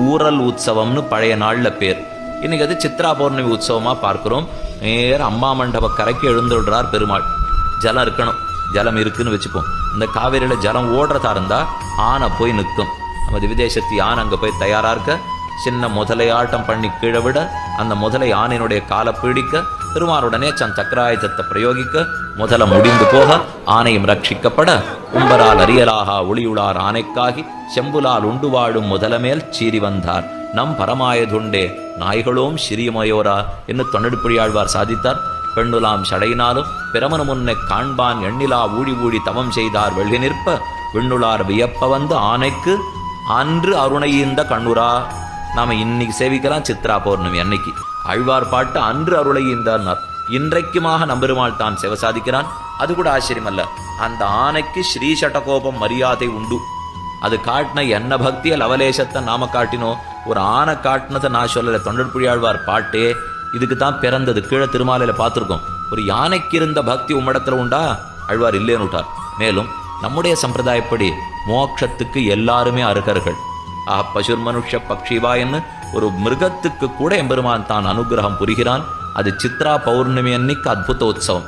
ஊரல் உற்சவம்னு பழைய நாள்ல பேர். இன்னைக்கு அது சித்ரா பௌர்ணமி உற்சவமா பார்க்கிறோம். நேர அம்மா மண்டப கரைக்கு எழுந்துடுறார் பெருமாள். ஜலம் இருக்கணும், ஜலம் இருக்குன்னு வச்சுப்போம். இந்த காவிரியில ஜலம் ஓடுறதா இருந்தா ஆனை போய் நிற்கும். நம்ம விதேசத்து யானை அங்க போய் தயாரா இருக்க, சின்ன முதலை ஆட்டம் பண்ணி கீழே விட, அந்த முதலை ஆணையினுடைய காலை பீடிக்க, பெருமானுடனே தன் சக்கராயுதத்தை பிரயோகிக்க, முதல முடிந்து போக, ஆணையும் ரட்சிக்கப்பட, உம்பரால் அறியலாக ஒளியுளார் ஆணைக்காகி செம்புலால் உண்டு வாழும் முதலமேல் சீறி வந்தார் நம் பரமாயதுண்டே நாய்களோம் சிறியமையோரா என்று தொண்டடிப்புழியாழ்வார் சாதித்தார். பெண்ணுலாம் சடையினாலும் பிரமண முன்னை காண்பான் எண்ணிலா ஊழி ஊழி தவம் செய்தார் வெள்ளி நிற்ப, விண்ணுளார் வியப்ப வந்து ஆணைக்கு அன்று அருணையீந்த கண்ணுரா. நாம இன்னைக்கு சேவிக்கலாம் சித்ரா பௌர்ணமி அன்னைக்கு. ஆழ்வார் பாட்டு அன்று அருளையீந்தார். இன்றைக்குமாக நம்பெருமாள் தான் சேவை சாதிக்கிறான். அது கூட ஆச்சரியம் அல்ல. அந்த ஆணைக்கு ஸ்ரீ சட்டகோபம் மரியாதை உண்டு. அது காட்டின என்ன பக்திய லவலேசத்தை நாம காட்டினோம். ஒரு ஆனை காட்டினதை நான் சொல்லலை. தொண்டர்புழியாழ்வார் பாட்டே இதுக்கு தான் பிறந்தது. கீழே திருமாலையில பார்த்துருக்கோம். ஒரு யானைக்கு இருந்த பக்தி உம்மிடத்துல உண்டா? ஆழ்வார் இல்லேன்னு விட்டார். மேலும் நம்முடைய சம்பிரதாயப்படி மோட்சத்துக்கு எல்லாருமே அருகர்கள். பசுர் மனுஷ பக்ஷிவாயன்னு ஒரு மிருகத்துக்கு கூட எம்பெருமான் தான் அனுகிரகம் புரிகிறான். அது சித்ரா பௌர்ணமி அன்னைக்கு அத்புத உற்சவம்.